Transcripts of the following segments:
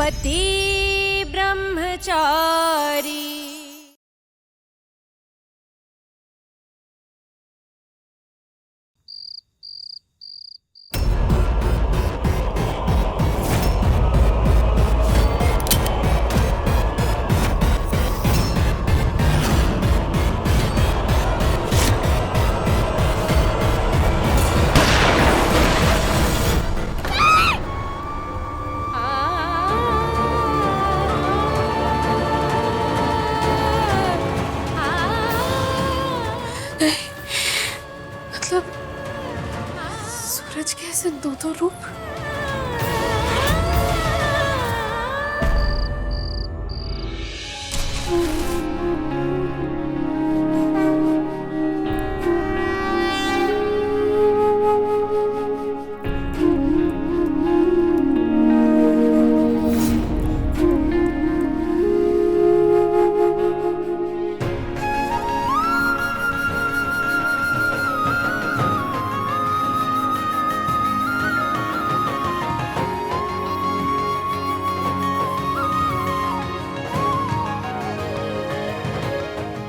पति ब्रह्मचारी। मतलब सूरज कैसे दो रूप?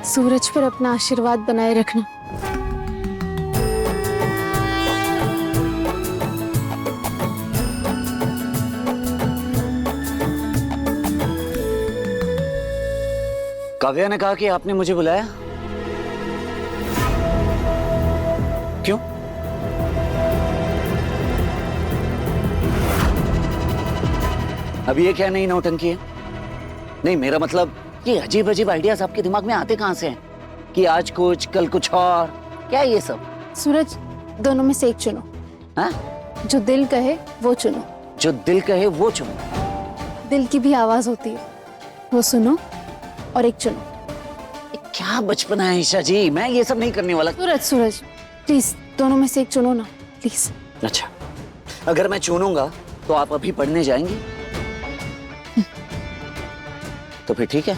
सूरज पर अपना आशीर्वाद बनाए रखना। काव्या ने कहा कि आपने मुझे बुलाया। क्यों? अब ये क्या नई नौटंकी है? नहीं, मेरा मतलब ये अजीब अजीब आइडियाज आपके दिमाग में आते कहां से हैं? कि आज कुछ कल कुछ और, क्या है ये सब? सूरज, दोनों में से एक चुनो। हाँ? जो दिल कहे वो चुनो। जो दिल कहे वो चुनो। दिल की भी आवाज होती है, वो सुनो और एक चुनो। क्या बचपना है ईशा जी, मैं ये सब नहीं करने वाला। सूरज प्लीज, दोनों में से एक चुनो ना प्लीज। अच्छा, अगर मैं चुनूंगा तो आप अभी पढ़ने जाएंगी? तो फिर ठीक है।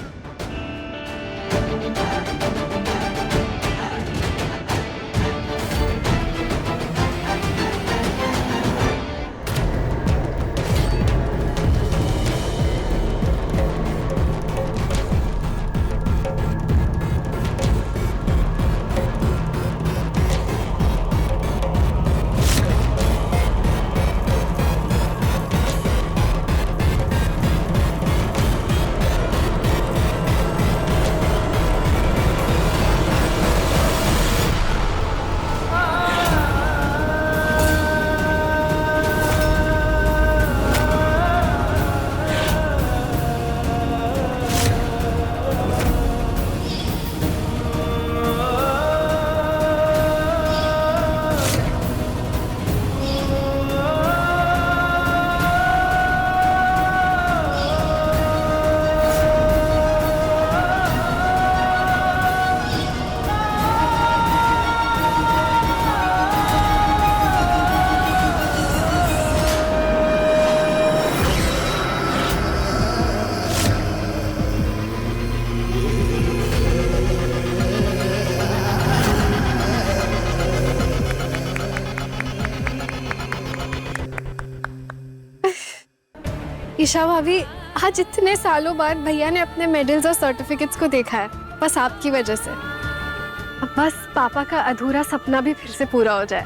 ईशा भाभी, आज इतने सालों बाद भैया ने अपने मेडल्स और सर्टिफिकेट्स को देखा है, बस आपकी वजह से। अब बस पापा का अधूरा सपना भी फिर से पूरा हो जाए।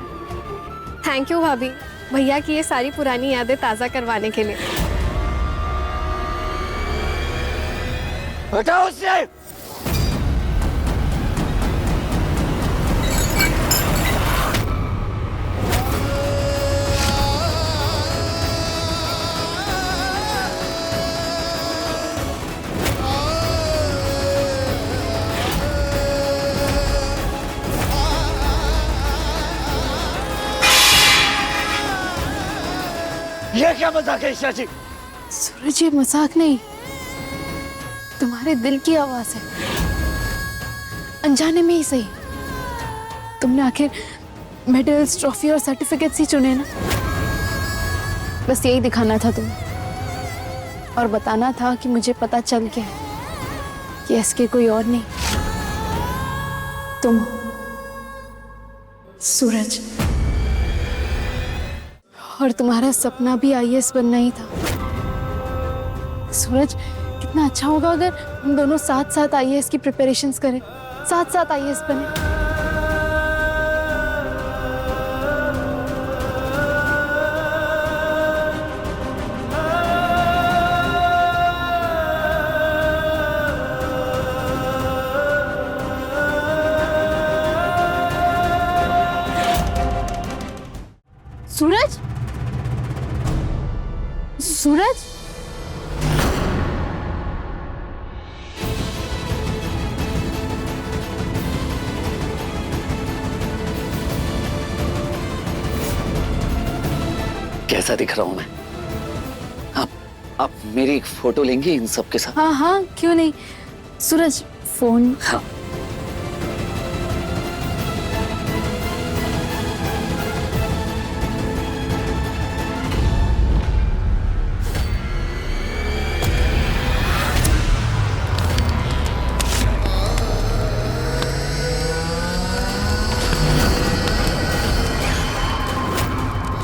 थैंक यू भाभी, भैया की ये सारी पुरानी यादें ताज़ा करवाने के लिए। हटाओ उससे! ये क्या मजाक है ईशा जी? सूरज, ये मजाक नहीं, तुम्हारे दिल की आवाज है। अनजाने में ही सही, तुमने आखिर मेडल्स, ट्रॉफी और सर्टिफिकेट्स ही चुने ना। बस यही दिखाना था तुम्हें, और बताना था कि मुझे पता चल गया है कि एसके कोई और नहीं, तुम सूरज। और तुम्हारा सपना भी आईएएस बनना ही था। सूरज, कितना अच्छा होगा अगर हम दोनों साथ साथ आईएएस की प्रिपरेशंस करें, साथ साथ आईएएस बने। सूरज, सूरज, कैसा दिख रहा हूं मैं? आप मेरी एक फोटो लेंगे इन सब के साथ? हाँ हाँ, क्यों नहीं। सूरज, फोन। हाँ।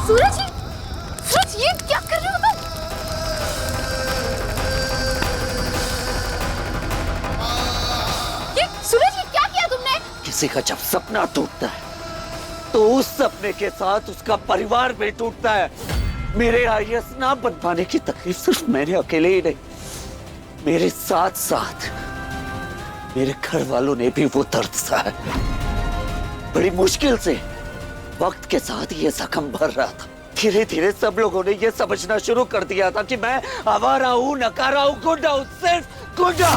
सूरज, सूरज, ये क्या कर रहे हो तुम? ये सूरज, ये क्या किया तुमने? किसी का जब सपना टूटता है तो उस सपने के साथ उसका परिवार भी टूटता है। मेरे आईएएस ना बन पाने की तकलीफ सिर्फ मैंने अकेले ही नहीं, मेरे साथ साथ मेरे घर वालों ने भी वो दर्द सहा है। बड़ी मुश्किल से वक्त के साथ ये जख्म भर रहा था। धीरे धीरे सब लोगों ने ये समझना शुरू कर दिया था कि मैं आवारा हूं, नकारा हूं, गुंडा हूं, सिर्फ गुंडा।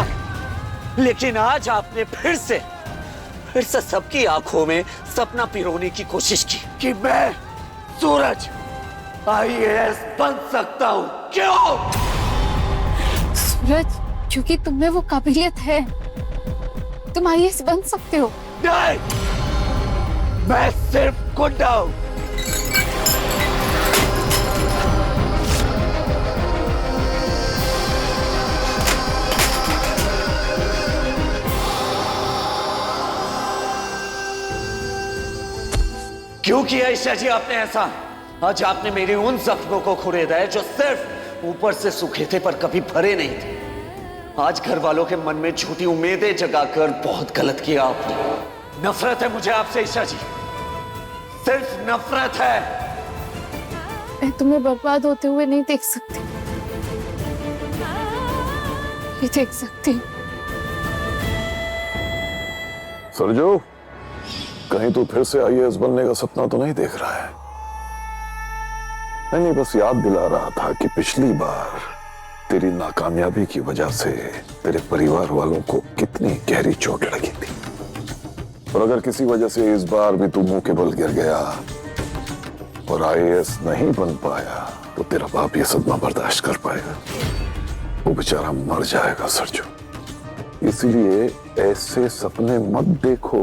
लेकिन आज आपने फिर से सबकी आंखों में सपना पिरोने की कोशिश की कि मैं सूरज आईएएस बन सकता हूं। क्यों? सूरज, क्योंकि तुममें वो काबिलियत है, तुम आईएएस बन सकते हो। नहीं, मैं सिर्फ गुंडा हूं। क्यों किया ईशा जी आपने ऐसा? आज आपने मेरे उन जख्मों को खुरेदा है जो सिर्फ ऊपर से सूखे थे पर कभी भरे नहीं थे। आज घर वालों के मन में झूठी उम्मीदें जगाकर बहुत गलत किया आपने। नफरत है मुझे आपसे ईशा जी, सिर्फ नफरत है। मैं तुम्हें बर्बाद होते हुए नहीं देख सकती, नहीं देख सकती। सरजू, कहीं तू फिर से आईएएस बनने का सपना तो नहीं देख रहा है? नहीं, बस याद दिला रहा था कि पिछली बार तेरी नाकामयाबी की वजह से तेरे परिवार वालों को कितनी गहरी चोट लगी थी। और अगर किसी वजह से इस बार भी तू मुंह के बल गिर गया और आईएएस नहीं बन पाया तो तेरा बाप ये सदमा बर्दाश्त कर पाएगा? वो बेचारा मर जाएगा सरजू। इसलिए ऐसे सपने मत देखो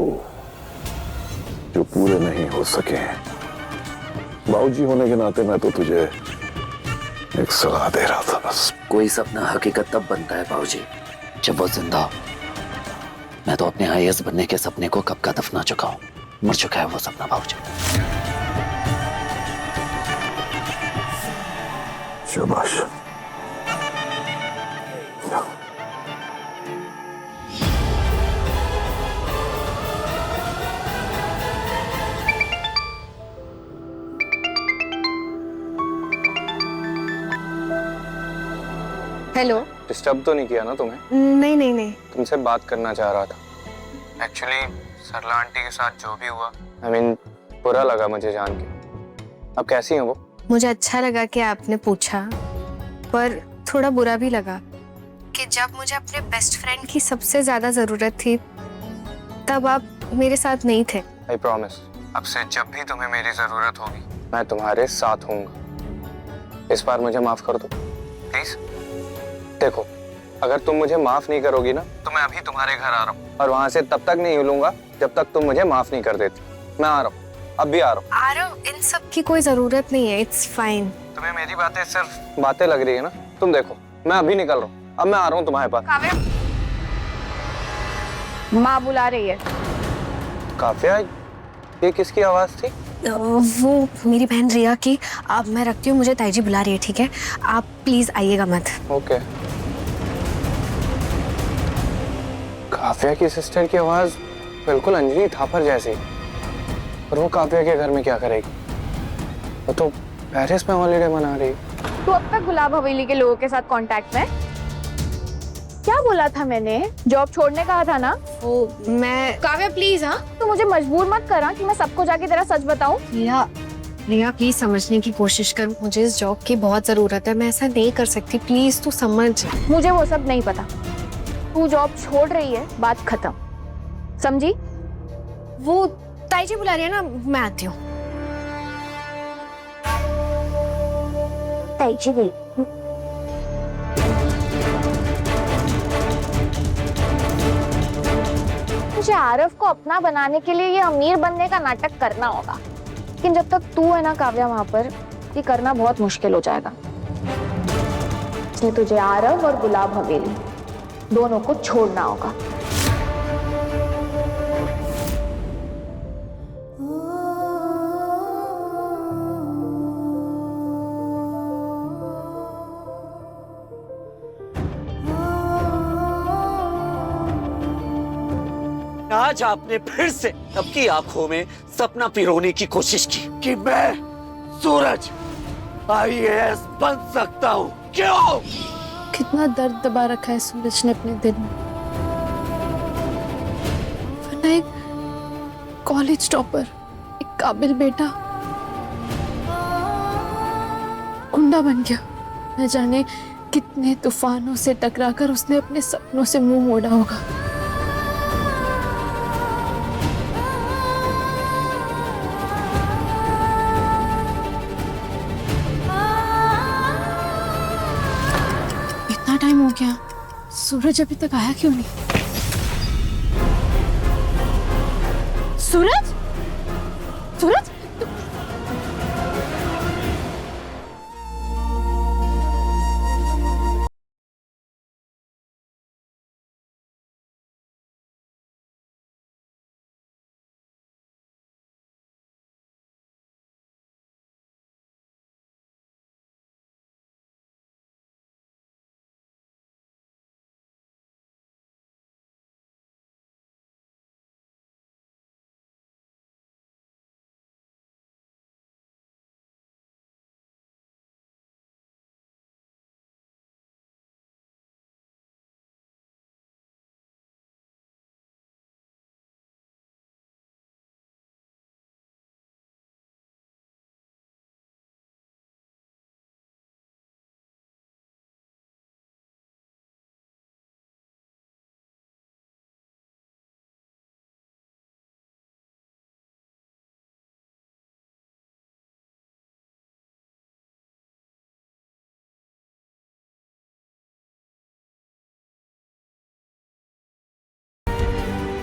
जो पूरे नहीं हो सके। बाबूजी होने के नाते मैं तो तुझे एक सलाह दे रहा था बस। कोई सपना हकीकत तब बनता है बाबूजी जब वो जिंदा हो। मैं तो अपने आईएएस बनने के सपने को कब का दफना चुका हूं। मर चुका है वो सपना बाबूजी। शाबाश। हेलो। डिस्टर्ब तो नहीं किया ना तुम्हें? नहीं नहीं नहीं। तुमसे बात करना चाह रहा था। एक्चुअली सरला आंटी के साथ जो भी हुआ, बुरा लगा मुझे जान के। अब कैसी हैं वो? मुझे अच्छा लगा कि आपने पूछा, पर थोड़ा बुरा भी लगा कि जब मुझे अपने बेस्ट फ्रेंड की सबसे ज्यादा जरूरत थी तब आप मेरे साथ नहीं थे। आई प्रॉमिस, अब से जब भी तुम्हें मेरी जरूरत होगी मैं तुम्हारे साथ हूँगा। इस बार मुझे माफ कर दो प्लीज। देखो, अगर तुम मुझे माफ नहीं करोगी ना तो मैं अभी तुम्हारे घर आ रहा हूँ और वहां से तब तक नहीं हिलूंगा जब तक तुम मुझे माफ नहीं कर देती। मैं आ रहा हूँ, अब भी आ रहा हूँ। इन सब की कोई जरूरत नहीं है, इट्स फाइन। तुम्हें मेरी बातें सिर्फ बातें लग रही है ना? तुम देखो, मैं अभी निकल रहा हूँ, अब मैं आ रहा हूँ तुम्हारे पास। माँ बुला रही है। काफिया, ये किसकी आवाज थी? वो मेरी बहन रिया की। अब मैं रखती हूँ, मुझे ताई जी बुला रही है, ठीक है? आप प्लीज आइएगा मत। ओके। काव्या की सिस्टर की आवाज बिल्कुल अंजलि थापर जैसी। और वो काव्या के घर में क्या करेगी? वो तो पेरिस में हॉलीडे मना रही है। तू अब तक गुलाब हवेली के लोगों के साथ कांटेक्ट में? क्या बोला था मैंने? जॉब छोड़ने कहा था ना? ओ मैं काव्या प्लीज। हाँ तो मुझे मजबूर मत करा कि मैं सबको जाके तेरा सच बताऊं। रिया प्लीज समझने की कोशिश कर, मुझे इस जॉब की बहुत जरूरत है, मैं ऐसा नहीं कर सकती, प्लीज तू समझ। मुझे वो सब नहीं पता। तू जॉब छोड़ रही है, बात खत्म, समझी? वो ताई जी बुला रही है ना, मैं आती हूँ। ताई जी गई। मुझे आरव को अपना बनाने के लिए ये अमीर बनने का नाटक करना होगा, लेकिन जब तक तू है ना काव्या वहां पर, ये करना बहुत मुश्किल हो जाएगा। इसलिए तुझे आरव और गुलाब हवेली दोनों को छोड़ना होगा। आज आपने फिर से सबकी आंखों में सपना पिरोने की कोशिश की कि मैं सूरज आईएएस बन सकता हूँ। क्यों? कितना दर्द दबा रखा है सूरज ने अपने दिल में। वरना एक कॉलेज टॉपर, एक काबिल बेटा गुंडा बन गया। न जाने कितने तूफानों से टकराकर उसने अपने सपनों से मुंह मोड़ा होगा। इतना टाइम हो गया, सूरज अभी तक आया क्यों नहीं? सूरज, सूरज,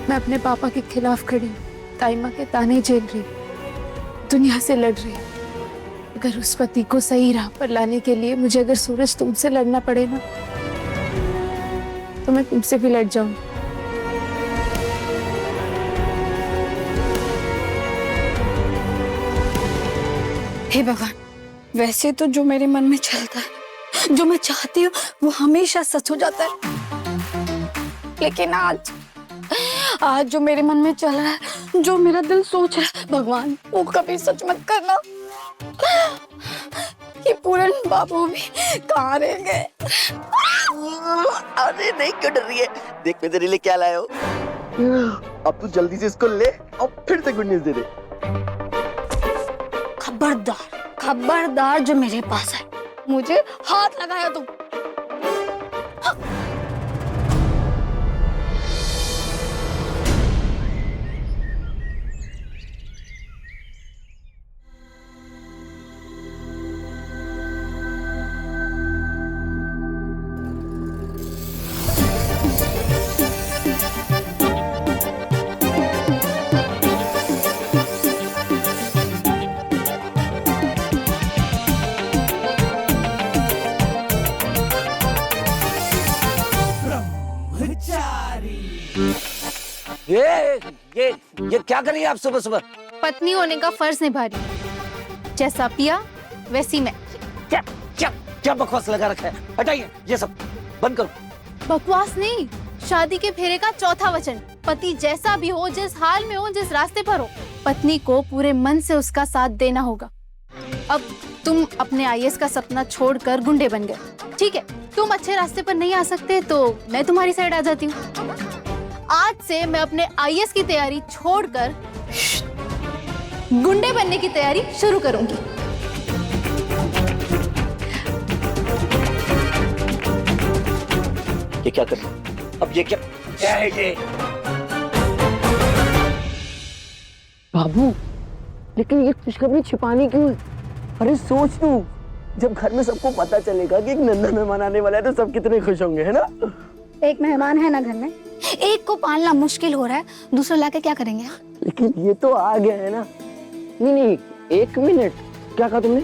मैं अपने पापा के खिलाफ खड़ी, ताइमा के ताने झेल रही, दुनिया से लड़ रही। अगर उस पति को सही राह पर लाने के लिए मुझे अगर सूरज तुमसे लड़ना पड़े ना, तो मैं तुमसे भी लड़ जाऊं। हे भगवान, वैसे तो जो मेरे मन में चलता है, जो मैं चाहती हूँ, वो हमेशा सच हो जाता है। लेकिन आज जो मेरे मन में चल रहा है, जो मेरा दिल सोच रहा है, भगवान वो कभी सच मत करना। ये पूरन बाबू भी कहाँ रह गए? अरे नहीं, क्यों डर रही है? देख मैं तेरे लिए क्या लाया हूँ। अब तू जल्दी से इसको ले और फिर से गुड न्यूज़ दे दे। खबरदार, खबरदार जो मेरे पास है, मुझे हाथ लगाया तुम। ये क्या कर रही है आप सुबह सुबह? पत्नी होने का फर्ज निभा रही, जैसा पिया वैसी मैं। क्या क्या क्या बकवास लगा रखा है? हटाइए ये सब, बंद करो। बकवास नहीं, शादी के फेरे का चौथा वचन, पति जैसा भी हो, जिस हाल में हो, जिस रास्ते पर हो, पत्नी को पूरे मन से उसका साथ देना होगा। अब तुम अपने आईएएस का सपना छोड़कर गुंडे बन गए, ठीक है? तुम अच्छे रास्ते पर नहीं आ सकते तो मैं तुम्हारी साइड आ जाती हूँ। आज से मैं अपने आईएएस की तैयारी छोड़कर गुंडे बनने की तैयारी शुरू करूंगी। ये क्या कर रही है? अब ये क्या है ये? बाबू, लेकिन ये खुशखबरी छिपानी क्यों है? अरे सोच तू, जब घर में सबको पता चलेगा कि एक नन्हा मेहमान आने वाला है तो सब कितने खुश होंगे, है ना? एक मेहमान है ना घर में, एक को पालना मुश्किल हो रहा है, दूसरा लाके क्या करेंगे? लेकिन ये तो आ गया है ना। नहीं, एक मिनट, क्या कहा तुमने?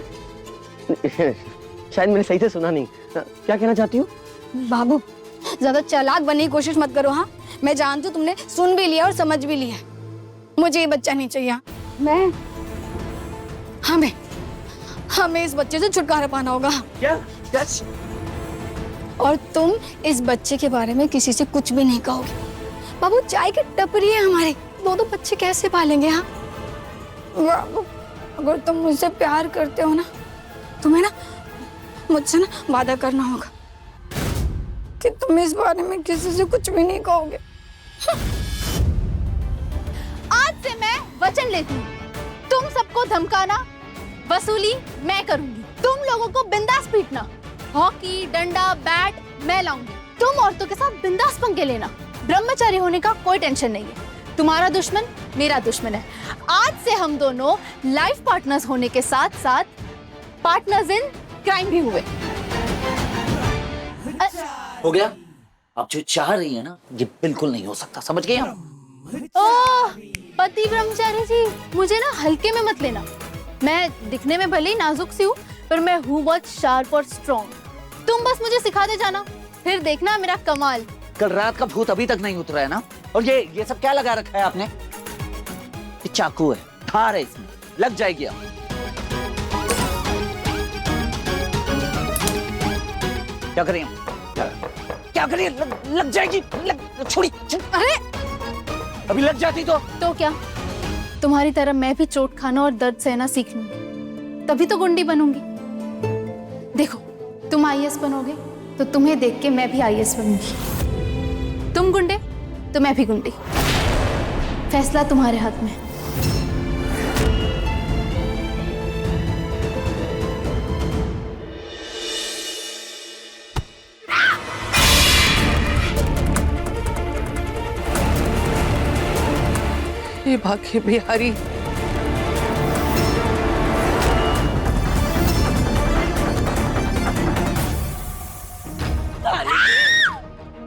शायद मैंने सही से सुना नहीं। क्या कहना चाहती हो? बाबू, ज्यादा चालाक बनने की कोशिश मत करो। हाँ, मैं जानती हूँ तुमने सुन भी लिया और समझ भी लिया। मुझे ये बच्चा नहीं चाहिए। हमें इस बच्चे से छुटकारा पाना होगा। क्या? और तुम इस बच्चे के बारे में किसी से कुछ भी नहीं कहोगे। बाबू, चाय की टपरी है हमारे, दो बच्चे कैसे पालेंगे? हाँ बाबू, अगर तुम मुझसे प्यार करते हो ना, तुम्हें ना मुझसे ना वादा करना होगा कि तुम इस बारे में किसी से कुछ भी नहीं कहोगे। आज से मैं वचन लेती हूँ, तुम सबको धमकाना, वसूली मैं करूंगी। तुम लोगों को बिंदास पीटना, हॉकी, डंडा, बैट मैं लाऊंगी। तुम औरतों के साथ बिंदास पंगे लेना, ब्रह्मचारी होने का कोई टेंशन नहीं है। तुम्हारा दुश्मन मेरा दुश्मन है। आज से हम दोनों लाइफ पार्टनर्स होने के साथ साथ पार्टनर्स इन क्राइम भी हुए। हो गया? आप जो चाह रही है ना, ये बिल्कुल नहीं हो सकता, समझ गए आप? ओह, पति ब्रह्मचारी जी, मुझे ना हल्के में मत लेना। मैं दिखने में भले ही नाजुक सी हूँ, पर मैं हूँ बहुत शार्प और स्ट्रॉन्ग। तुम बस मुझे सिखाते जाना, फिर देखना मेरा कमाल। कल रात का भूत अभी तक नहीं उतरा है ना? और ये सब क्या लगा रखा है आपने? ये चाकू है, धार है, इसमें लग जाएगी आप। क्या करें? क्या करें? लग जाएगी, छोड़ी। अरे अभी लग जाती तो क्या? तुम्हारी तरह मैं भी चोट खाना और दर्द सहना सीख लूंगी, तभी तो गुंडी बनूंगी। देखो, तुम आईएएस बनोगे तो तुम्हें देख के मैं भी आईएएस बनूंगी। तुम गुंडे तो मैं भी गुंडी। फैसला तुम्हारे हाथ में। ये भाग्य बिहारी,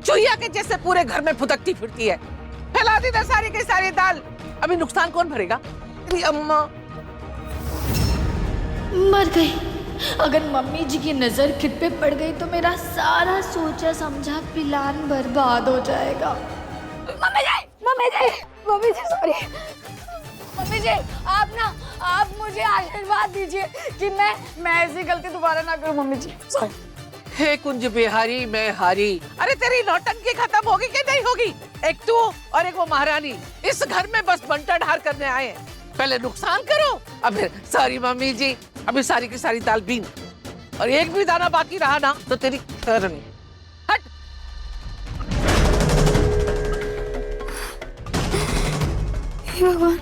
चुहिया के जैसे पूरे घर में फुदकती फिरती है। फैला दी ना सारी की सारी दाल। अभी नुकसान कौन भरेगा? तेरी अम्मा मर गई। अगर मम्मी जी की नजर किट पे पड़ गई तो मेरा सारा सोचा समझा प्लान बर्बाद हो जाएगा। मम्मी जी सॉरी। मम्मी जी, आप मुझे आशीर्वाद दीजिए कि मैं ऐसी गलती दोबारा ना करूं। मम्मी जी सॉरी। हे कुंज बिहारी, मैं हारी। अरे तेरी नौटंकी खत्म होगी कि नहीं होगी? एक तू और एक वो महारानी इस घर में बस बंटा ढार करने आए हैं। पहले नुकसान करो, अब फिर सॉरी मम्मी जी। अभी सारी की सारी दाल बीन और एक भी दाना बाकी रहा ना तो तेरी खैर नहीं। हट। हे भगवान,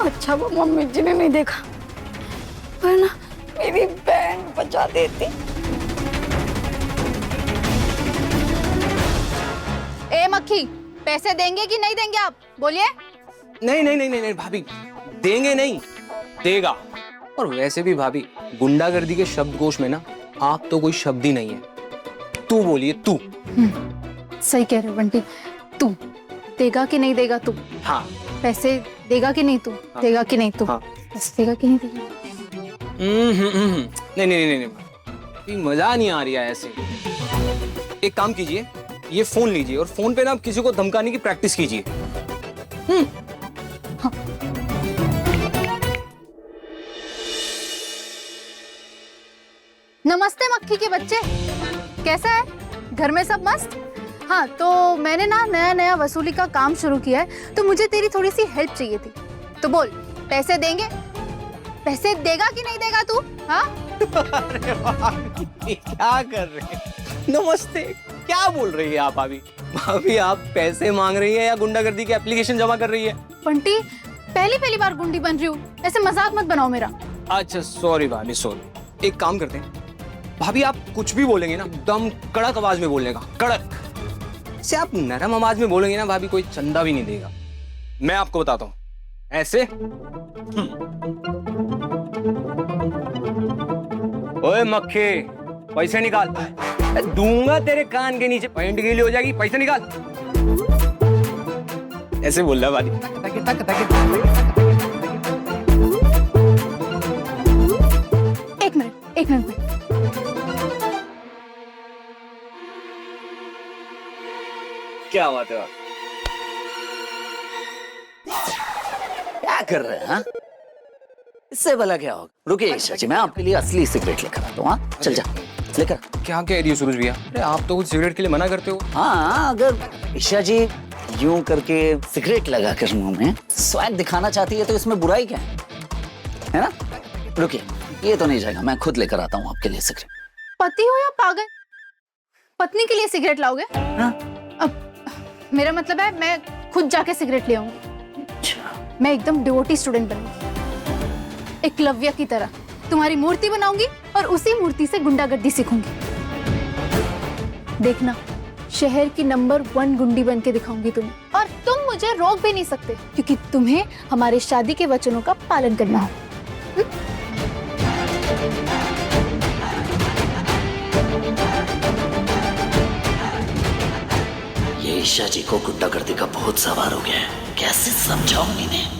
अच्छा वो मम्मी जी ने नहीं देखा, वरना मेरी बहन बचा देती। ए मक्खी, पैसे देंगे कि नहीं देंगे आप? बोलिए। नहीं भाभी, देंगे नहीं, देगा। और वैसे भी भाभी, गुंडागर्दी के शब्दकोश में ना आप तो कोई शब्द ही नहीं है। तू बोलिए, तू। सही कह रहे हो बंटी। तू देगा कि नहीं देगा? तू। हाँ। पैसे देगा कि नहीं? तू। हाँ। देगा कि नहीं? तू। हाँ। पैसे देगा कि नहीं देगा? नहीं, मजा नहीं आ रही है ऐसे। एक काम कीजिए, ये फोन लीजिए और फोन पे ना आप किसी को धमकाने की प्रैक्टिस कीजिए। हाँ। नमस्ते मक्खी के बच्चे, कैसा है? घर में सब मस्त? हाँ, तो मैंने ना नया नया वसूली का काम शुरू किया है, तो मुझे तेरी थोड़ी सी हेल्प चाहिए थी। तो बोल, पैसे देंगे? पैसे देगा कि नहीं देगा तू? हाँ? अरे भाभी क्या कर रहे हैं? नमस्ते, क्या बोल रही है आप भाभी? भाभी आप पैसे मांग रही है या गुंडागर्दी की एप्लीकेशन जमा कर रही है? बंटी, पहली बार गुंडी बन रही हूँ, ऐसे मजाक मत बनाओ मेरा। अच्छा सॉरी भाभी सॉरी। एक काम करते हैं भाभी, आप कुछ भी बोलेंगे ना एकदम कड़क आवाज में बोलने का, कड़क से। आप नरम आवाज में बोलेंगे ना भाभी, कोई चंदा भी नहीं देगा। मैं आपको बताता हूँ, ऐसे ओए मक्खे, पैसे निकाल। दूंगा तेरे कान के नीचे, पैंट गीली हो जाएगी, पैसे निकाल। ऐसे बोल रहा भाभी। एक मिनट। क्या बात है? क्या कर रहे हैं? हाँ? इससे भला क्या होगा? रुकिए ईशा जी, मैं आपके लिए असली सिगरेट लेकर आता हूँ। हाँ, चल जा लेकर। क्या कह रही हो सूरज भैया? अरे आप तो कुछ सिगरेट के लिए मना करते हो। हाँ, अगर ईशा जी यूं करके सिगरेट लगाकर मुंह में स्वैग दिखाना चाहती है तो इसमें बुराई क्या है ना? रुकिए, ये तो नहीं जाएगा, मैं खुद लेकर आता हूँ आपके लिए सिगरेट। पति हो या पागल? पत्नी के लिए सिगरेट लाओगे? हाँ? अब मेरा मतलब है मैं खुद जाके सिगरेट ले आऊंगी। मैं एकदम डिवोटी स्टूडेंट बनूंगी, एकलव्य की तरह तुम्हारी मूर्ति बनाऊंगी और उसी मूर्ति से गुंडागर्दी सीखूंगी। देखना, शहर की नंबर 1 गुंडी बन के दिखाऊंगी तुम्हें, और तुम मुझे रोक भी नहीं सकते क्योंकि तुम्हें हमारे शादी के वचनों का पालन करना हो। ये ईशा जी को गुंडागर्दी का बहुत सवार हो गया है, कैसे समझाऊं इन्हें?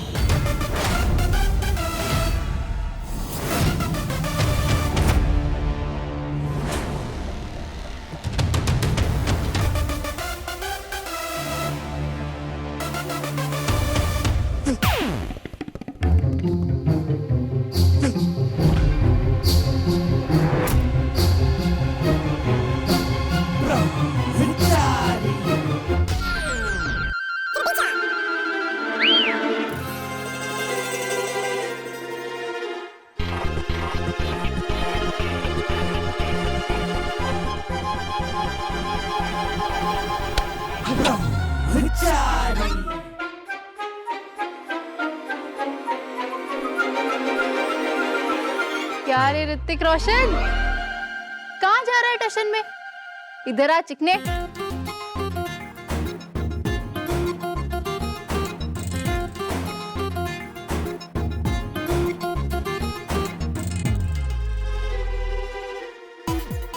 क्या रे ऋतिक रोशन, कहाँ जा रहा है टशन में? इधर आ चिकने।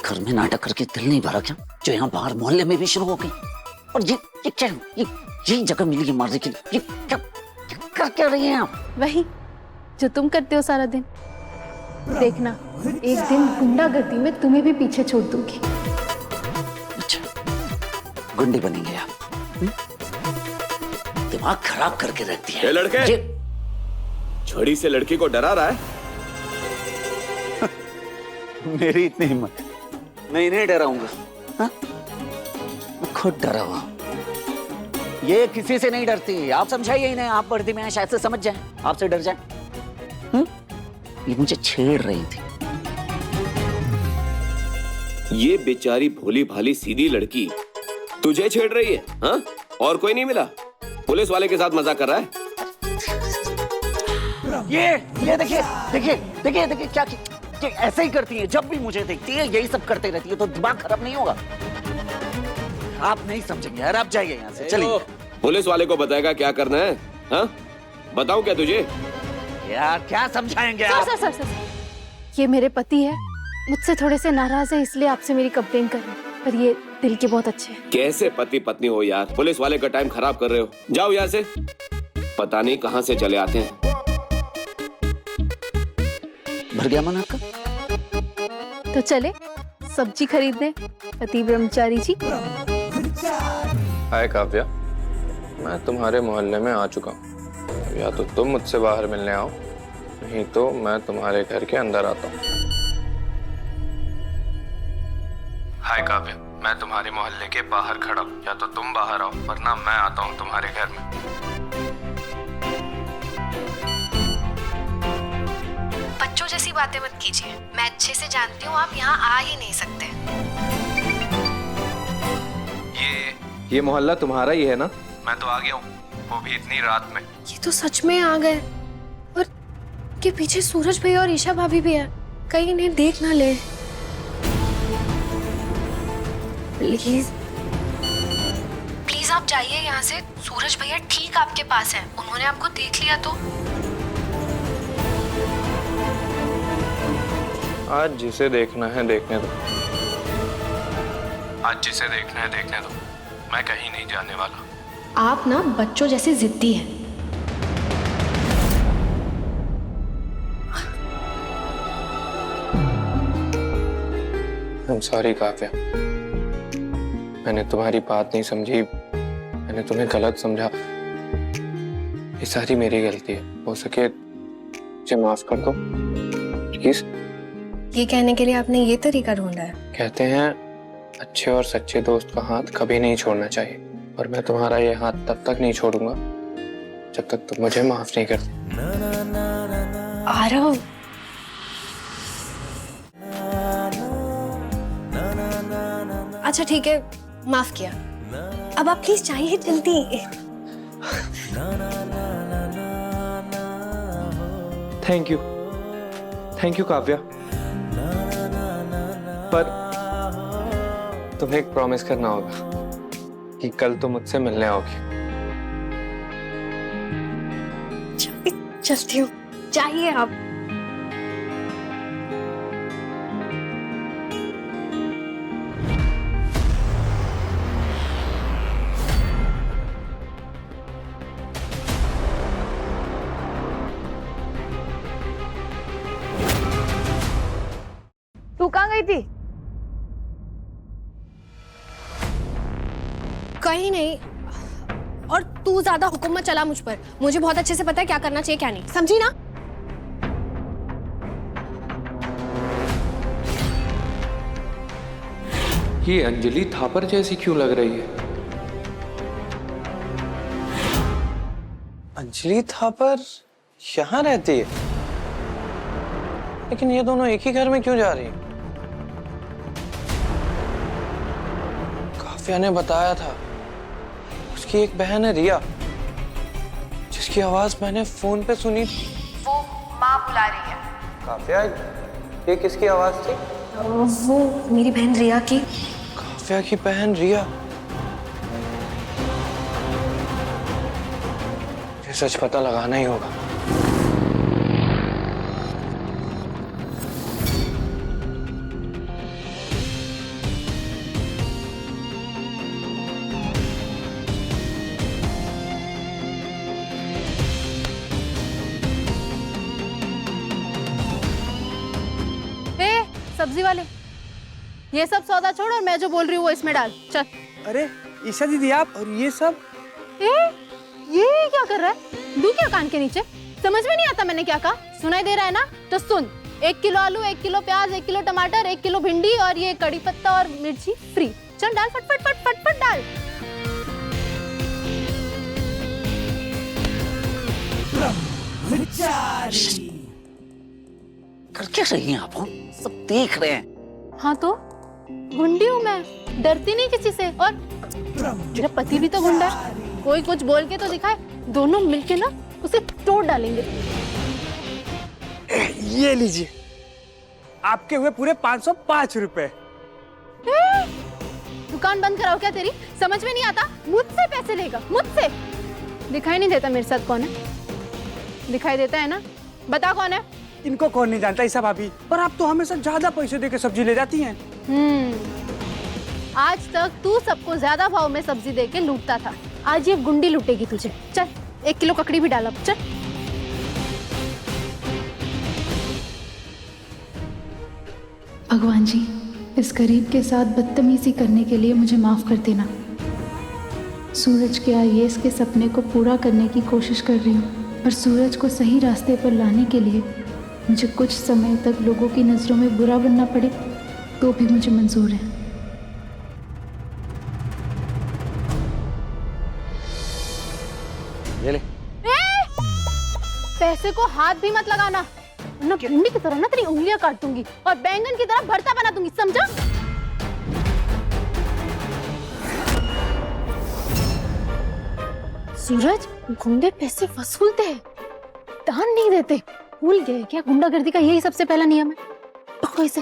घर में नाटक करके दिल नहीं भरा क्या, जो यहाँ बाहर मोहल्ले में भी शुरू हो गई? और ये क्या, ये जगह मिली है मारने के लिए? ये क्या कर क्या रही हैं आप? वही जो तुम करते हो सारा दिन। देखना, एक दिन गुंडागर्दी में तुम्हें भी पीछे छोड़ दूंगी। अच्छा, गुंडी बनेंगे आप? दिमाग खराब करके रखती है। ये लड़के, छड़ी से लड़की को डरा रहा है? मेरी इतनी हिम्मत, मैं इन्हें डराऊंगा? हाँ? मैं खुद डरा हुआ। ये किसी से नहीं डरती, आप समझाइए इन्हें। आप वर्दी में हैं, शायद से समझ जाए, आपसे डर जाए। ये मुझे छेड़ रही थी। ये बेचारी भोली भाली सीधी लड़की तुझे छेड़ रही है? हाँ? और कोई नहीं मिला? पुलिस वाले के साथ मजाक कर रहा है? ये देखिए देखिए देखिए देखिए, क्या ऐसे ही करती है। जब भी मुझे देखती है यही सब करते रहती है, तो दिमाग खराब नहीं होगा? आप नहीं समझेंगे यार, आप जाइए यहाँ से, चलिए। पुलिस वाले को बताएगा क्या करना है? हाँ? बताऊं क्या तुझे? यार क्या समझाएंगे आप? सर, ये मेरे पति है, मुझसे थोड़े से नाराज है, इसलिए आपसे मेरी कंप्लेन कर रहे हैं, पर ये दिल के बहुत अच्छे हैं। कैसे पति पत्नी हो यार? पुलिस वाले का टाइम खराब कर रहे हो। जाओ यहाँ से, पता नहीं कहाँ से चले आते हैं। भर गया मन आपका? तो चले सब्जी खरीदने, पति ब्रह्मचारी जी। हाय काव्या, मैं तुम्हारे मोहल्ले में आ चुका हूँ। या तो तुम मुझसे बाहर मिलने आओ, नहीं तो मैं तुम्हारे घर के अंदर आता हूँ। हाय काव्या, मैं तुम्हारे मोहल्ले के बाहर खड़ा हूँ, या तो तुम बाहर आओ वरना मैं आता हूँ तुम्हारे घर में। बच्चों जैसी बातें मत कीजिए, मैं अच्छे से जानती हूँ आप यहाँ आ ही नहीं सकते। ये मोहल्ला तुम्हारा ही है ना? मैं तो आ गया हूँ, वो भी इतनी रात में। ये तो सच में आ गए, और के पीछे सूरज भैया और ईशा भाभी भी है, कहीं इन्हें देख ना ले। प्लीज प्लीज आप जाइए यहाँ से। सूरज भैया ठीक आपके पास है, उन्होंने आपको देख लिया तो। आज जिसे देखना है देखने दो, आज जिसे देखना है देखने दो, मैं कहीं नहीं जाने वाला। आप ना बच्चों जैसे जिद्दी हैं। I'm sorry काव्या, मैंने तुम्हारी बात नहीं समझी, मैंने तुम्हें गलत समझा। ये सारी मेरी गलती है, हो सके मुझे माफ कर दो प्लीज। ये कहने के लिए आपने ये तरीका ढूंढा है? कहते हैं अच्छे और सच्चे दोस्त का हाथ कभी नहीं छोड़ना चाहिए, और मैं तुम्हारा ये हाथ तब तक नहीं छोड़ूंगा जब तक तुम मुझे माफ नहीं करते। आरव, अच्छा ठीक है, माफ किया। अब आप प्लीज जाइए जल्दी। थैंक यू काव्या, पर तुम्हें एक प्रॉमिस करना होगा कि कल तुम मुझसे मिलने आओगी। चलती हूँ, चाहिए आप। तू कहाँ गई थी? कहीं नहीं, और तू ज्यादा हुक्म मत चला मुझ पर। मुझे बहुत अच्छे से पता है क्या करना चाहिए क्या नहीं, समझी ना? ये अंजलि थापर जैसी क्यों लग रही है? अंजलि थापर यहाँ रहती है, लेकिन ये दोनों एक ही घर में क्यों जा रही हैं? काव्या ने बताया था उसकी एक बहन है रिया, जिसकी आवाज मैंने फोन पे सुनी। वो माँ बुला रही है। काव्या, ये किसकी आवाज थी? वो मेरी बहन रिया की। काव्या की बहन रिया? ये सच पता लगाना ही होगा। सब्जी वाले, ये सब सौदा छोड़ और मैं जो बोल रही हूँ वो इसमें डाल। चल। अरे ईशा दीदी आप, और ये सब? ये क्या कर रहा है? दू क्या कान के नीचे? समझ में नहीं आता मैंने क्या कहा? सुनाई दे रहा है ना? तो सुन, 1 किलो आलू, 1 किलो प्याज, 1 किलो टमाटर, 1 किलो भिंडी और ये कड़ी पत्ता और मिर्ची फ्री। चल डाल, फटफट फट फट फट डाल। कर क्या रही हैं आप? सब देख रहे हैं। हाँ तो गुंडी हूँ मैं, डरती नहीं किसी से। और मेरा पति भी तो गुंडा है, कोई कुछ बोल के तो दिखाए, दोनों मिलके ना उसे तोड़ डालेंगे। ये लीजिए, आपके हुए पूरे 505 रुपए। दुकान बंद कराओ क्या तेरी? समझ में नहीं आता? मुझसे पैसे लेगा, मुझसे। दिखाई नहीं देता मेरे साथ कौन है? दिखाई देता है ना? बता कौन है? इनको कौन नहीं जानता ईशा भाभी, पर आप तो हमेशा ज्यादा पैसे देके सब्जी ले जाती हैं। आज तक तू सबको ज्यादा भाव में सब्जी देके लूटता था, आज ये गुंडी लूटेगी तुझे। चल 1 किलो ककड़ी भी डाला। चल। भगवान जी, इस गरीब के साथ बदतमीजी करने के लिए मुझे माफ कर देना। सूरज के आईएएस के सपने को पूरा करने की कोशिश कर रही हूँ, पर सूरज को सही रास्ते पर लाने के लिए मुझे कुछ समय तक लोगों की नज़रों में बुरा बनना पड़े तो भी मुझे मंजूर है। ऐसे को हाथ भी मत लगाना, वरना भिंडी की तरह ना तेरी उंगलियां काट दूंगी और बैंगन की तरह भरता बना दूंगी, समझा? सूरज, गुंडे पैसे वसूलते हैं, दान नहीं देते। भूल गए क्या? गुंडागर्दी का यही सबसे पहला नियम है। पकड़ो इसे।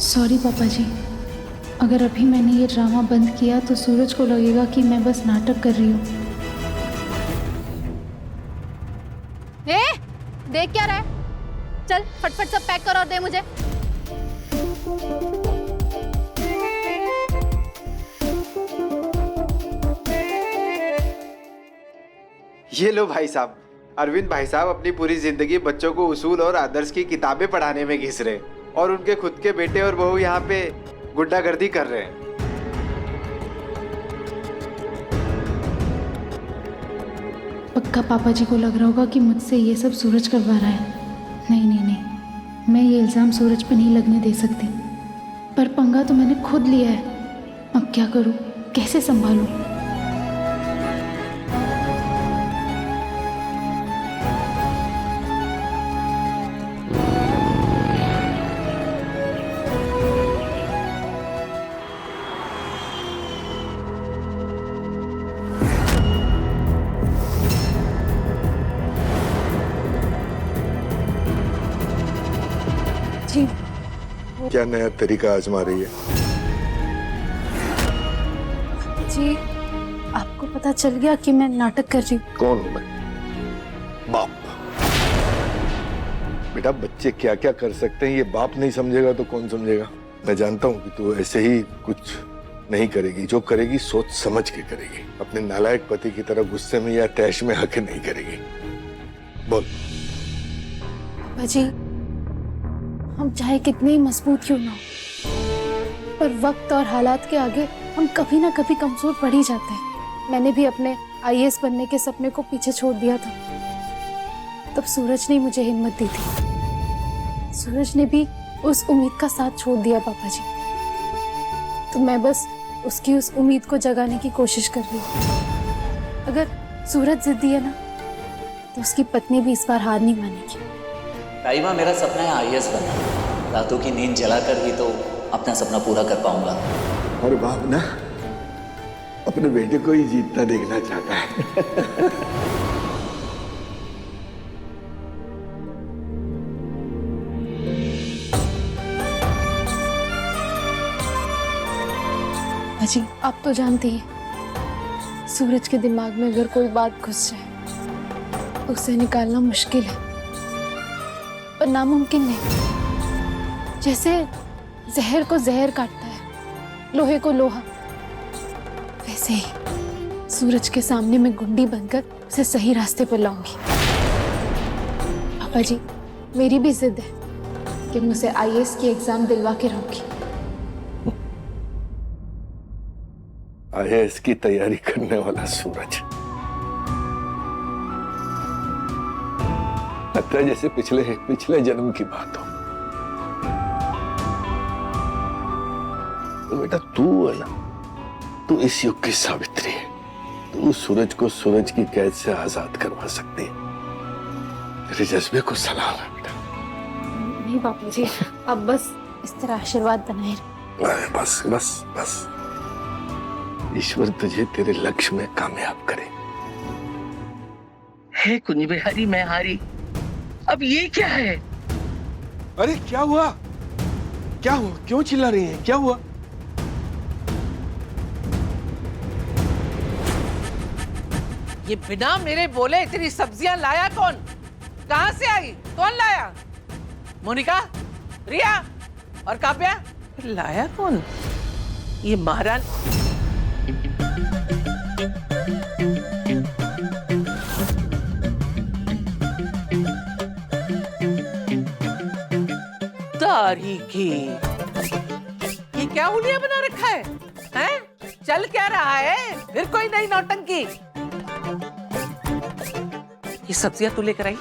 सॉरी पापा जी, अगर अभी मैंने ये ड्रामा बंद किया तो सूरज को लगेगा कि मैं बस नाटक कर रही हूँ। देख क्या रहा है? चल फटफट सब पैक कर और दे मुझे। ये लो भाई साहब, अरविंद भाई साहब अपनी पूरी जिंदगी बच्चों को उसूल और आदर्श की किताबें पढ़ाने में घिस रहे हैं और उनके खुद के बेटे और बहू यहाँ पे गुंडागर्दी कर रहे हैं। पक्का पापा जी को लग रहा होगा कि मुझसे ये सब सूरज करवा रहा है। नहीं नहीं नहीं, मैं ये इल्ज़ाम सूरज पे नहीं लगने दे सकती। पर पंगा तो मैंने खुद लिया है, अब क्या करूँ, कैसे संभालूं? क्या नया तरीका आजमा रही है? जी, आपको पता चल गया कि मैं नाटक कर रही हूँ। कौन हूं मैं? बाप। बेटा, बच्चे क्या क्या कर सकते हैं ये बाप नहीं समझेगा तो कौन समझेगा? मैं जानता हूँ कि तू ऐसे ही कुछ नहीं करेगी, जो करेगी सोच समझ के करेगी। अपने नालायक पति की तरह गुस्से में या तैश में आके नहीं करेगी। बोल। पापा जी, हम चाहे कितने ही मजबूत क्यों ना हो, पर वक्त और हालात के आगे हम कभी ना कभी कमजोर पड़ ही जाते हैं। मैंने भी अपने आईएएस बनने के सपने को पीछे छोड़ दिया था, तब सूरज ने मुझे हिम्मत दी थी। सूरज ने भी उस उम्मीद का साथ छोड़ दिया पापा जी, तो मैं बस उसकी उस उम्मीद को जगाने की कोशिश कर रही हूँ। अगर सूरज जिद्दी है ना, तो उसकी पत्नी भी इस बार हार नहीं मानेगी। ताइमा, मेरा सपना है आईएएस बनना। रातों की नींद जलाकर ही तो अपना सपना पूरा कर पाऊंगा। और बाप ना अपने बेटे को ही जीतना देखना चाहता है। अजी, आप तो जानती हैं, सूरज के दिमाग में अगर कोई बात घुस जाए तो उसे निकालना मुश्किल है, पर नामुमकिन नहीं। जैसे जहर को जहर काटता है, लोहे को लोहा, वैसे ही सूरज के सामने मैं गुंडी बनकर उसे सही रास्ते पर लाऊंगी। पापा जी, मेरी भी जिद है कि मैं उसे आईएएस की एग्जाम दिलवा के रहूंगी। आईएएस की तैयारी करने वाला सूरज, लगता है जैसे पिछले जन्म की बात हो। तो बेटा, तू है ना, तू इस युग की सावित्री है। तू सूरज को सूरज की कैद से आजाद करवा सकती है। तेरे जज्बे को सलाम है बेटा। नहीं पापा जी, अब बस इस तरह आशीर्वाद बनाए रहे। बस बस बस, ईश्वर तुझे तेरे लक्ष्य में कामयाब करे। हे कुंज बिहारी, मैं हारी। अब ये क्या है? अरे क्या हुआ? क्या हुआ? क्यों चिल्ला रही हैं? क्या हुआ? ये बिना मेरे बोले इतनी सब्जियां लाया कौन? कहां से आई? कौन लाया? मोनिका, रिया और काव्या? लाया कौन? ये महारानी। तारीखी, ये क्या हुलिया बना रखा है? हैं? चल क्या रहा है? फिर कोई नई नौटंकी? ये सब्जियां तू लेकर आई?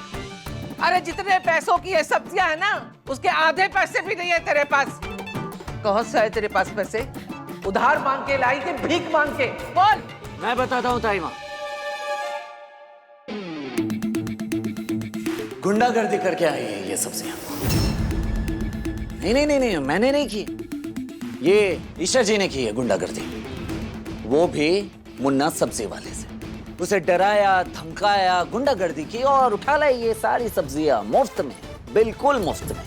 अरे जितने पैसों की ये सब्जियां है ना, उसके आधे पैसे भी नहीं है तेरे पास। कौन सा है तेरे पास पैसे? उधार मांग के लाई कि भीख मांग के? बोल। मैं बताता हूँ ताई माँ। गुंडागर्दी करके आई है ये सब्जियां। नहीं, मैंने नहीं की, ये ईशा जी ने की है गुंडागर्दी। वो भी मुन्ना सब्जी वाले से। उसे डराया, धमकाया, गुंडागर्दी की और उठा लाई ये सारी सब्जियां मुफ्त में, बिल्कुल मुफ्त में।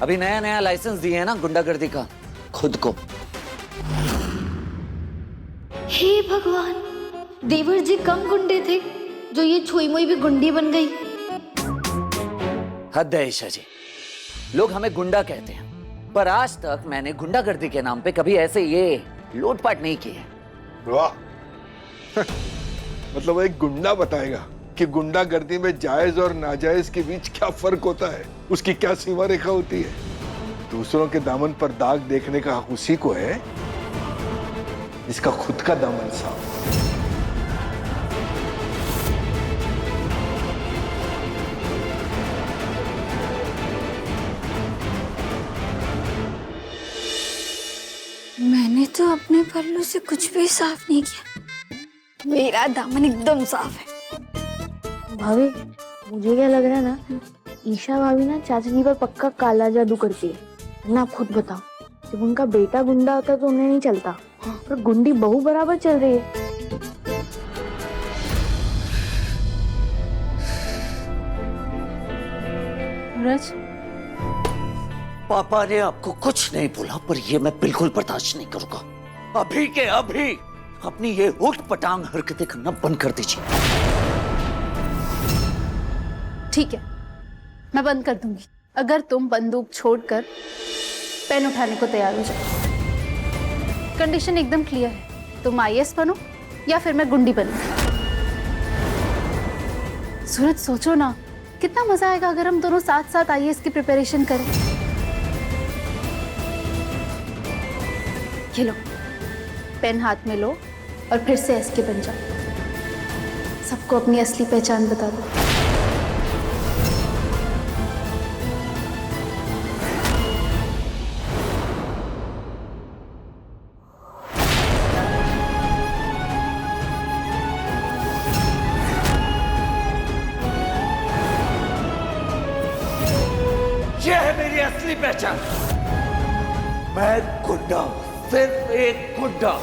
अभी नया नया लाइसेंस दिए है ना गुंडागर्दी का खुद को। हे भगवान, देवर जी कम गुंडे थे जो ये छुई मुई भी गुंडी बन गई। हद है ईशा जी, लोग हमें गुंडा कहते हैं, पर आज तक मैंने गुंडागर्दी के नाम पे कभी ऐसे ये लूटपाट नहीं की है। वाह मतलब वो एक गुंडा बताएगा कि गुंडागर्दी में जायज और नाजायज के बीच क्या फर्क होता है, उसकी क्या सीमा रेखा होती है। दूसरों के दामन पर दाग देखने का हक उसी को है जिसका खुद का दामन साफ। मैंने तो अपने पल्लू से कुछ भी साफ नहीं किया, मेरा दामन एकदम साफ है। भाभी, मुझे क्या लग रहा है ना, ईशा भाभी ना चाचा जी पर पक्का काला जादू करती है ना। आप खुद बताओ, जब उनका बेटा गुंडा होता तो उन्हें नहीं चलता, पर गुंडी बहू बराबर चल रही है। सूरज, पापा ने आपको कुछ नहीं बोला, पर ये मैं बिल्कुल बर्दाश्त नहीं करूंगा। अभी के अभी अपनी ये उठ पटांग हरकतें करना बंद कर दीजिए। ठीक है, मैं बंद कर दूंगी अगर तुम बंदूक छोड़कर पेन उठाने को तैयार हो जाओ। कंडीशन एकदम क्लियर है, तुम आईएएस बनो या फिर मैं गुंडी बनूंगी। सूरज, सोचो ना, कितना मजा आएगा अगर हम दोनों साथ साथ आईएएस की प्रिपरेशन करें। ये लो, पेन हाथ में लो और फिर से एसके बन जाओ। सबको अपनी असली पहचान बता दो। ये है मेरी असली पहचान। मैं गुंडा हूं, सिर्फ एक गुंडा।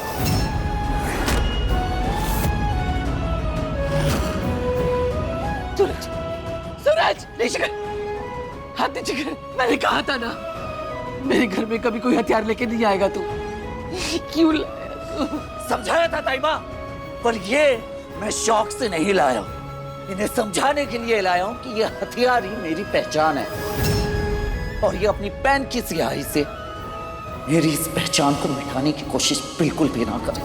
सूरज, सूरज, नीचे कर, हाथ नीचे कर। मैंने कहा था ना, मेरे घर में कभी कोई हथियार लेके नहीं आएगा तू। क्यों लाया? समझाया था ताई माँ, पर ये मैं शौक से नहीं लाया हूँ। इन्हें समझाने के लिए लाया हूँ कि ये हथियार ही मेरी पहचान है, और ये अपनी पेन की स्याही से मेरी इस पहचान को मिटाने की कोशिश बिल्कुल भी ना करें।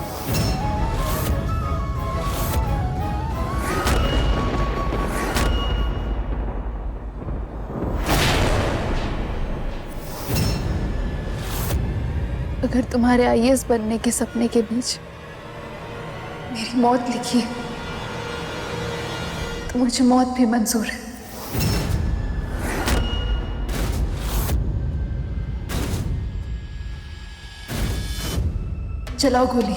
अगर तुम्हारे आईएएस बनने के सपने के बीच मेरी मौत लिखी है तो मुझे मौत भी मंजूर है। चलाओ गोली।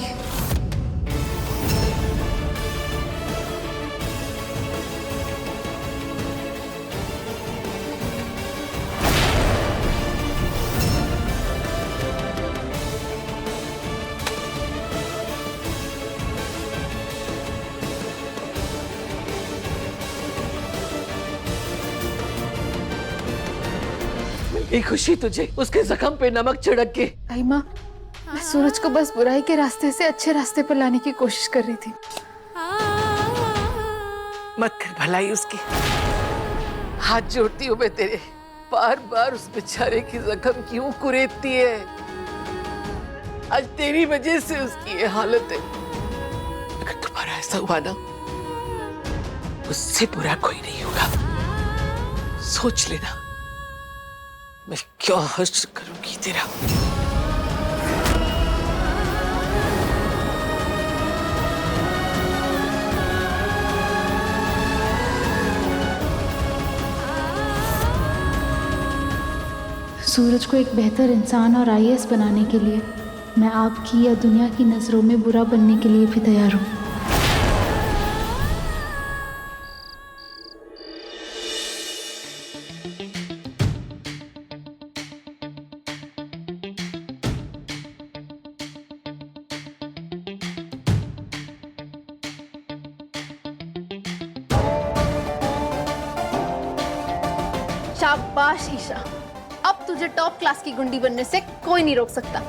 ये खुशी तुझे उसके जख्म पे नमक छिड़क के। आई माँ, मैं सूरज को बस बुराई के रास्ते से अच्छे रास्ते पर लाने की कोशिश कर रही थी। मत कर भलाई उसकी। हाथ जोड़ती हूँ मैं तेरे, बार बार उस बेचारे की जख्म क्यों कुरेदती है? आज तेरी वजह से उसकी ये हालत है। अगर तुम्हारा ऐसा हुआ ना, उससे बुरा कोई नहीं होगा। सोच लेना मैं क्या हश्र करूंगी तेरा। सूरज को एक बेहतर इंसान और आईएएस बनाने के लिए मैं आपकी या दुनिया की नज़रों में बुरा बनने के लिए भी तैयार हूँ। शाबाश ईशा, अब तुझे टॉप क्लास की गुंडी बनने से कोई नहीं रोक सकता।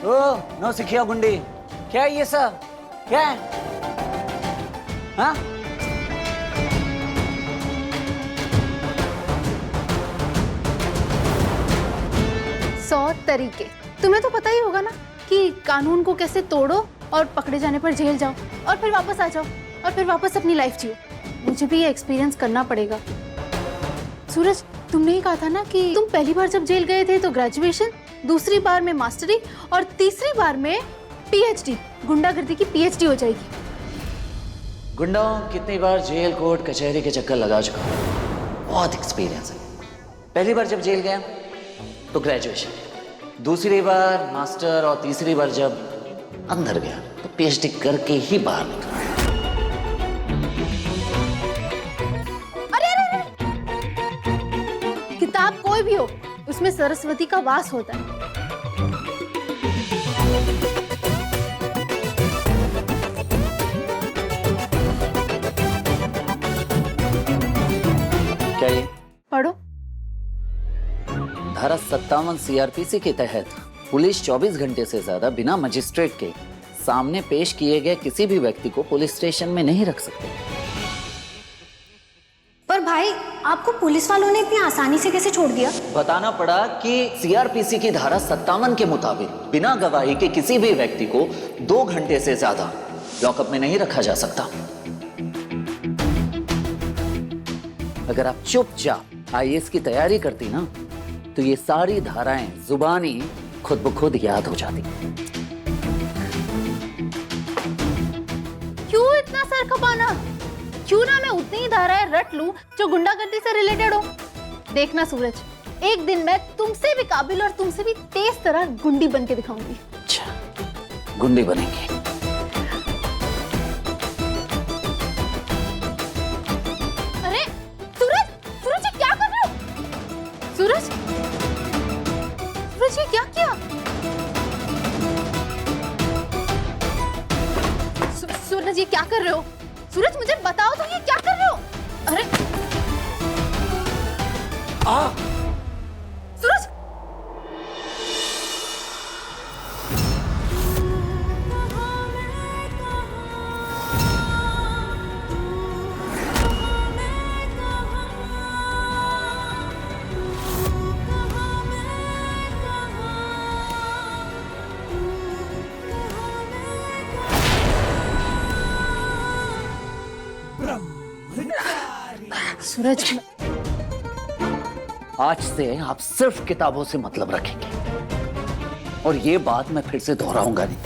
ओ, नो सिखिया गुंडी, क्या है ये सब? क्या है? हाँ? सौ तरीके। तुम्हें तो पता ही होगा ना कि कानून को कैसे तोड़ो और पकड़े जाने पर जेल जाओ और फिर वापस आ जाओ और फिर वापस अपनी लाइफ जियो। मुझे भी ये एक्सपीरियंस करना पड़ेगा। सूरज, तुमने ही कहा था ना कि तुम पहली बार जब जेल गए थे तो ग्रेजुएशन, दूसरी बार में मास्टरी और तीसरी बार में पीएचडी, गुंडागर्दी की पीएचडी हो जाएगी। गुंडा कितनी बार जेल कोर्ट कचहरी के चक्कर लगा चुका हूं, बहुत एक्सपीरियंस है। पहली बार जब जेल गया तो ग्रेजुएशन, दूसरी बार मास्टर और तीसरी बार जब अंदर गया तो पीएचडी करके ही बाहर निकला। किताब कोई भी हो, उसमें सरस्वती का वास होता है। क्या ये? पढ़ो। धारा 57 सीआरपीसी के तहत पुलिस 24 घंटे से ज्यादा बिना मजिस्ट्रेट के सामने पेश किए गए किसी भी व्यक्ति को पुलिस स्टेशन में नहीं रख सकते। पर भाई, आपको पुलिस वालों ने इतनी आसानी से कैसे छोड़ दिया? बताना पड़ा कि सीआरपीसी की धारा 57 के मुताबिक बिना गवाही के किसी भी व्यक्ति को 2 घंटे से ज्यादा लॉकअप में नहीं रखा जा सकता। अगर आप चुपचाप आईएएस की तैयारी करती ना तो ये सारी धाराएं जुबानी खुद ब खुद याद हो जाती। क्यों इतना सर खपाना? क्यों ना मैं उतनी ही धाराएं रट लूं जो गुंडागर्दी से रिलेटेड हो। देखना सूरज, एक दिन मैं तुमसे भी काबिल और तुमसे भी तेज तरह गुंडी बन के दिखाऊंगी। अच्छा, गुंडी बनेंगे। अरे सूरज, सूरज ये क्या कर रहे हो? सूरज, सूरज ये क्या किया? सूरज ये क्या कर रहे हो? सूरज मुझे बताओ तो ये क्या कर रहे हो? अरे सूरज, सूरज, आज से आप सिर्फ किताबों से मतलब रखेंगे और ये बात मैं फिर से दोहराऊंगा नहीं।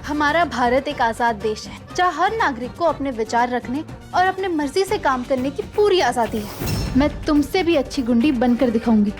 हमारा भारत एक आजाद देश है जहाँ हर नागरिक को अपने विचार रखने और अपने मर्जी से काम करने की पूरी आजादी है। मैं तुमसे भी अच्छी गुंडी बनकर दिखाऊंगी।